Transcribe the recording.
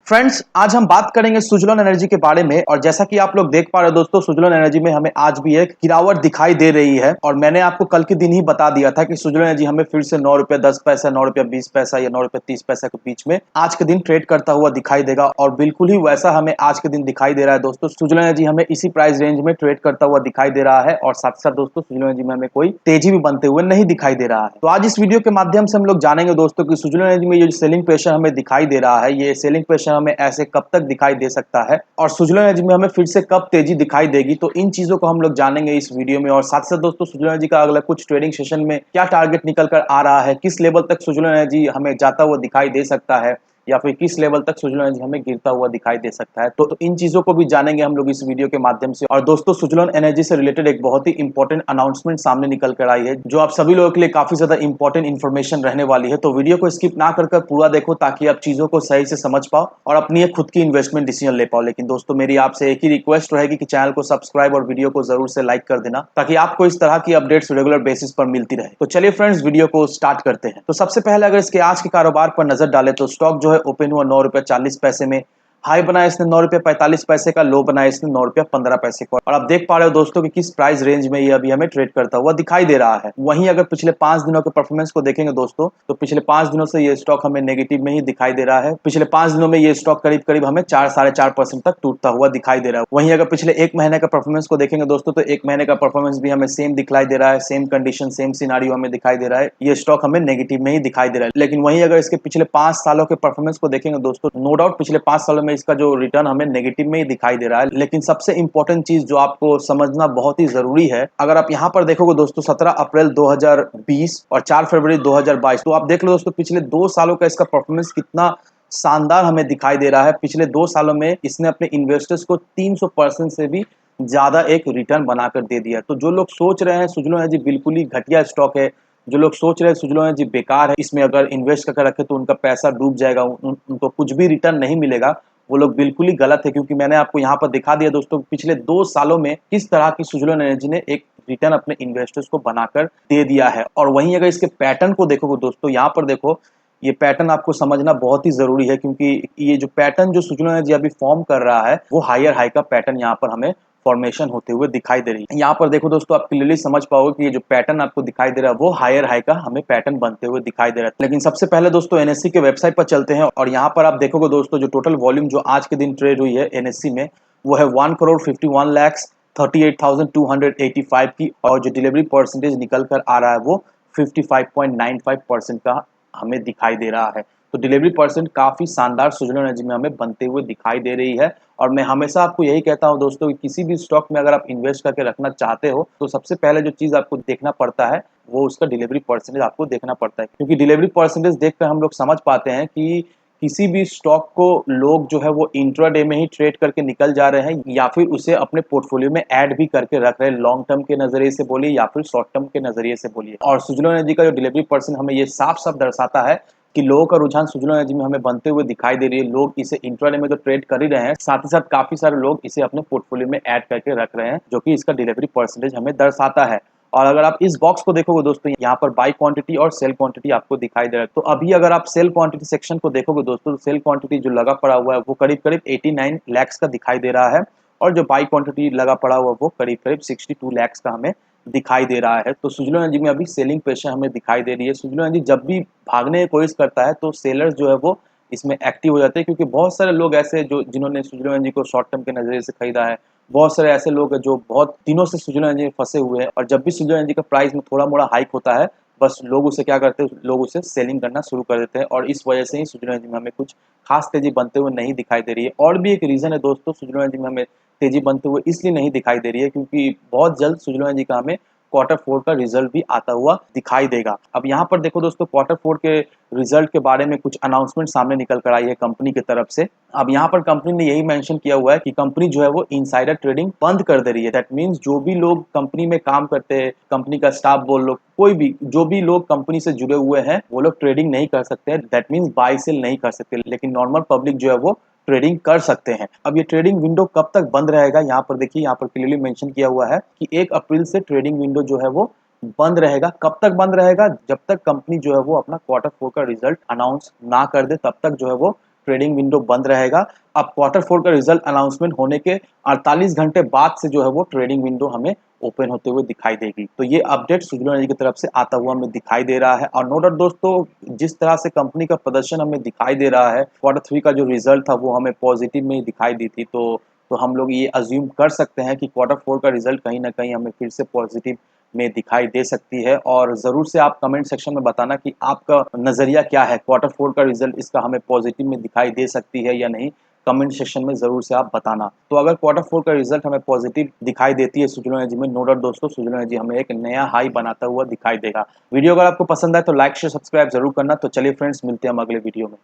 Friends, आज हम बात करेंगे सुजलोन एनर्जी के बारे में। और जैसा कि आप लोग देख पा रहे हो दोस्तों, सुजलोन एनर्जी में हमें आज भी एक गिरावट दिखाई दे रही है। और मैंने आपको कल के दिन ही बता दिया था कि सुजलोन एनर्जी हमें फिर से 9 रुपये 10 पैसा, 9 रुपये 20 पैसा या 9 रुपये 30 पैसा के बीच में आज के दिन ट्रेड करता हुआ दिखाई देगा। और बिल्कुल ही वैसा हमें आज के दिन दिखाई दे रहा है दोस्तों। सुजलोन एनर्जी हमें इसी प्राइस रेंज में ट्रेड करता हुआ दिखाई दे रहा है। और साथ साथ दोस्तों, सुजलोन एनर्जी में हमें कोई तेजी भी बनते हुए नहीं दिखाई दे रहा है। तो आज इस वीडियो के माध्यम से हम लोग जानेंगे दोस्तों कि सुजलोन एनर्जी में ये सेलिंग प्रेशर हमें दिखाई दे रहा है, ये सेलिंग प्रेशर हमें ऐसे कब तक दिखाई दे सकता है और सुजलोन एनर्जी में हमें फिर से कब तेजी दिखाई देगी। तो इन चीजों को हम लोग जानेंगे इस वीडियो में। और साथ साथ दोस्तों, सुजलोन एनर्जी का अगला कुछ ट्रेडिंग सेशन में क्या टारगेट निकल कर आ रहा है, किस लेवल तक सुजलोन एनर्जी हमें जाता हुआ दिखाई दे सकता है या फिर किस लेवल तक सुजलोन एनर्जी हमें गिरता हुआ दिखाई दे सकता है। तो इन चीजों को भी जानेंगे हम लोग इस वीडियो के माध्यम से। और दोस्तों, सुजलोन एनर्जी से रिलेटेड एक बहुत ही इंपॉर्टेंट अनाउंसमेंट सामने निकल कर आई है, जो आप सभी लोगों के लिए काफी ज्यादा इंपॉर्टेंट इन्फॉर्मेशन रहने वाली है। तो वीडियो को स्किप ना कर पूरा देखो, ताकि आप चीजों को सही से समझ पाओ और अपनी एक खुद की इन्वेस्टमेंट डिसीजन ले पाओ। लेकिन दोस्तों, मेरी आपसे एक ही रिक्वेस्ट रहेगी कि चैनल को सब्सक्राइब और वीडियो को जरूर से लाइक कर देना, ताकि आपको इस तरह की अपडेट्स रेगुलर बेसिस पर मिलती रहे। तो चलिए फ्रेंड्स, वीडियो को स्टार्ट करते हैं। तो सबसे पहले अगर इसके आज के कारोबार पर नजर डालें तो स्टॉक जो है ओपन हुआ 9 रुपये 40 पैसे में, हाई बनाया इसने 9 रुपये 45 पैसे का, लो बनाया इसने 9 रुपये 15 पैसे का। और आप देख पा रहे हो दोस्तों कि किस प्राइस रेंज में ये अभी हमें ट्रेड करता हुआ दिखाई दे रहा है। वहीं अगर पिछले 5 दिनों के परफॉर्मेंस को देखेंगे दोस्तों, तो पिछले 5 दिनों से ये स्टॉक हमें नेगेटिव में ही दिखाई दे रहा है। पिछले 5 दिनों में ये स्टॉक करीब करीब हमें 4-4.5% तक टूटता हुआ दिखाई दे रहा है। वहीं अगर पिछले एक महीने का परफॉर्मेंस को देखेंगे दोस्तों, तो एक महीने का परफॉर्मेंस भी हमें सेम दिखाई दे रहा है, सेम कंडीशन सेम सिनारियो हमें दिखाई दे रहा है, ये स्टॉक हमें नेगेटिव में ही दिखाई दे रहा है। लेकिन वहीं अगर इसके पिछले 5 सालों के परफॉर्मेंस को देखेंगे दोस्तों, नो डाउट पिछले 5 सालों में इसका जो रिटर्न हमें नेगेटिव में ही दिखाई दे रहा है। लेकिन सबसे इंपॉर्टेंट चीज जो आपको समझना बहुत ही जरूरी है, अगर आप यहाँ पर देखोगे दोस्तों 17 अप्रैल 2020 और 4 फरवरी 2022, तो आप देख लो दोस्तों पिछले 2 सालों का इसका परफॉर्मेंस कितना शानदार हमें दिखाई दे रहा है। पिछले 2 सालों में इसने अपने इन्वेस्टर्स को 300% से भी ज्यादा एक रिटर्न बनाकर दे दिया। तो जो लोग सोच रहे हैं सुजलोन एनर्जी बिल्कुल ही घटिया स्टॉक है, जो लोग सोच रहे हैं सुजलोन एनर्जी बेकार है, इसमें अगर इन्वेस्ट करके रखे तो उनका पैसा डूब जाएगा, उनको कुछ भी रिटर्न नहीं मिलेगा, वो लोग बिल्कुल ही गलत है। क्योंकि मैंने आपको यहाँ पर दिखा दिया दोस्तों पिछले 2 सालों में किस तरह की सुजलोन एनर्जी ने एक रिटर्न अपने इन्वेस्टर्स को बनाकर दे दिया है। और वहीं अगर इसके पैटर्न को देखोगे दोस्तों, यहाँ पर देखो, ये पैटर्न आपको समझना बहुत ही जरूरी है। क्योंकि ये जो पैटर्न जो सुजलोन एनर्जी अभी फॉर्म कर रहा है, वो हायर हाई का पैटर्न यहाँ पर हमें फॉर्मेशन होते हुए दिखाई दे रही है। यहाँ पर देखो दोस्तों, आप क्लियरली समझ पाओगे कि ये जो पैटर्न आपको दिखाई दे रहा है, वो हायर हाई का हमें पैटर्न बनते हुए दिखाई दे रहा है। लेकिन सबसे पहले दोस्तों एनएससी के वेबसाइट पर चलते हैं। और यहाँ पर आप देखोगे दोस्तों, जो टोटल वॉल्यूम जो आज के दिन ट्रेड हुई है एनएससी में, वो है 1,51,38,285 की। और जो डिलीवरी परसेंटेज निकल कर आ रहा है, वो 55.95% का हमें दिखाई दे रहा है। तो डिलीवरी परसेंट काफी शानदार सुजलोन एनर्जी में हमें बनते हुए दिखाई दे रही है। और मैं हमेशा आपको यही कहता हूं दोस्तों कि किसी भी स्टॉक में अगर आप इन्वेस्ट करके रखना चाहते हो, तो सबसे पहले जो चीज आपको देखना पड़ता है, वो उसका डिलीवरी परसेंटेज आपको देखना पड़ता है। क्योंकि डिलीवरी परसेंटेज देखकर हम लोग समझ पाते हैं कि किसी भी स्टॉक को लोग जो है वो इंट्राडे में ही ट्रेड करके निकल जा रहे हैं, या फिर उसे अपने पोर्टफोलियो में ऐड भी करके रख रहे हैं, लॉन्ग टर्म के नजरिए से बोलिए या फिर शॉर्ट टर्म के नजरिए से बोलिए। और सुजलोन एनर्जी का जो डिलीवरी परसेंट हमें ये साफ साफ दर्शाता है कि लोगों का रुझान सुजलोन एनर्जी में हमें बनते हुए दिखाई दे रही है। लोग इसे इंट्राडे में तो ट्रेड कर ही रहे हैं, साथ ही साथ काफी सारे लोग इसे अपने पोर्टफोलियो में ऐड करके रख रहे हैं, जो कि इसका डिलीवरी परसेंटेज हमें दर्शाता है। और अगर आप इस बॉक्स को देखोगे दोस्तों, यहाँ पर बाई क्वांटिटी और सेल क्वांटिटी आपको दिखाई दे रहा है। तो अभी अगर आप सेल क्वांटिटी सेक्शन को देखोगे दोस्तों, तो सेल क्वांटिटी जो लगा पड़ा हुआ है, वो करीब करीब 89 लैक्स का दिखाई दे रहा है। और जो बाई क्वांटिटी लगा पड़ा हुआ है, वो करीब करीब 62 लैक्स का हमें दिखाई दे रहा है। तो सुजलोन एनर्जी में अभी सेलिंग प्रेशर हमें दिखाई दे रही है। सुजलोन एनर्जी जब भी भागने की कोशिश करता है, तो सेलर्स जो है वो इसमें एक्टिव हो जाते हैं। क्योंकि बहुत सारे लोग ऐसे जो जिन्होंने सुजलोन एनर्जी को शॉर्ट टर्म के नजरिए से खरीदा है, बहुत सारे ऐसे लोग हैं जो बहुत दिनों से सुजलोन एनर्जी में फंसे हुए हैं। और जब भी सुजलोन एनर्जी का प्राइस में थोड़ा मोड़ा हाइक होता है, बस लोग उसे क्या करते हैं, लोग उसे सेलिंग करना शुरू कर देते हैं। और इस वजह से ही सुजलोन एनर्जी में हमें कुछ खास तेजी बनते हुए नहीं दिखाई दे रही है। और भी एक रीजन है दोस्तों, सुजलोन एनर्जी में हमें तेजी बनते हुए इसलिए नहीं दिखाई दे रही है, क्योंकि बहुत जल्द सुजलोन एनर्जी का हमें Q4 का रिजल्ट भी आता हुआ दिखाई देगा। अब यहाँ पर देखो दोस्तों, Q4 के रिजल्ट के बारे में कुछ अनाउंसमेंट सामने निकल कर आई है कंपनी की तरफ से। अब यहाँ पर कंपनी ने यही मेंशन किया हुआ है कि कंपनी जो है वो इनसाइडर ट्रेडिंग बंद कर दे रही है। दैट मीन्स जो भी लोग कंपनी में काम करते हैं, कंपनी का स्टाफ बोल लो, कोई भी जो भी लोग कंपनी से जुड़े हुए हैं, वो लोग ट्रेडिंग नहीं कर सकते हैं। दैट मीन्स बाय सेल नहीं कर सकते। लेकिन नॉर्मल पब्लिक जो है वो ट्रेडिंग कर सकते हैं। अब ये ट्रेडिंग विंडो कब तक बंद रहेगा, यहाँ पर देखिए, यहाँ पर क्लियरली मेंशन किया हुआ है कि 1 अप्रैल से ट्रेडिंग विंडो जो है वो बंद रहेगा। कब तक बंद रहेगा? जब तक कंपनी जो है वो अपना Q4 का रिजल्ट अनाउंस ना कर दे, तब तक जो है वो ट्रेडिंग विंडो बंद रहेगा। अब क्वार्टर 4 का रिजल्ट अनाउंसमेंट होने के 48 घंटे बाद से जो है वो ट्रेडिंग विंडो हमें ओपन होते हुए दिखाई देगी। तो ये अपडेट सुजुलोन एनर्जी की तरफ से आता हुआ हमें दिखाई दे रहा है। और नो डाउट दोस्तों, जिस तरह से कंपनी का प्रदर्शन हमें दिखाई दे रहा है, क्वार्टर 3 का जो रिजल्ट था वो हमें पॉजिटिव में ही दिखाई दी थी। तो हम लोग ये अज्यूम कर सकते हैं कि क्वार्टर 4 का रिजल्ट कहीं न कहीं हमें फिर से पॉजिटिव में दिखाई दे सकती है। और ज़रूर से आप कमेंट सेक्शन में बताना कि आपका नज़रिया क्या है, क्वार्टर 4 का रिजल्ट इसका हमें पॉजिटिव में दिखाई दे सकती है या नहीं? कमेंट सेक्शन में ज़रूर से आप बताना। तो अगर क्वार्टर 4 का रिजल्ट हमें पॉजिटिव दिखाई देती है सुजुलोन एनर्जी में, नो डाउट दोस्तों सुजुलोन एनर्जी हमें एक नया हाई बनाता हुआ दिखाई देगा। वीडियो अगर आपको पसंद आए तो लाइक, शेयर, सब्सक्राइब ज़रूर करना। तो चलिए फ्रेंड्स, मिलते हैं हम अगले वीडियो में।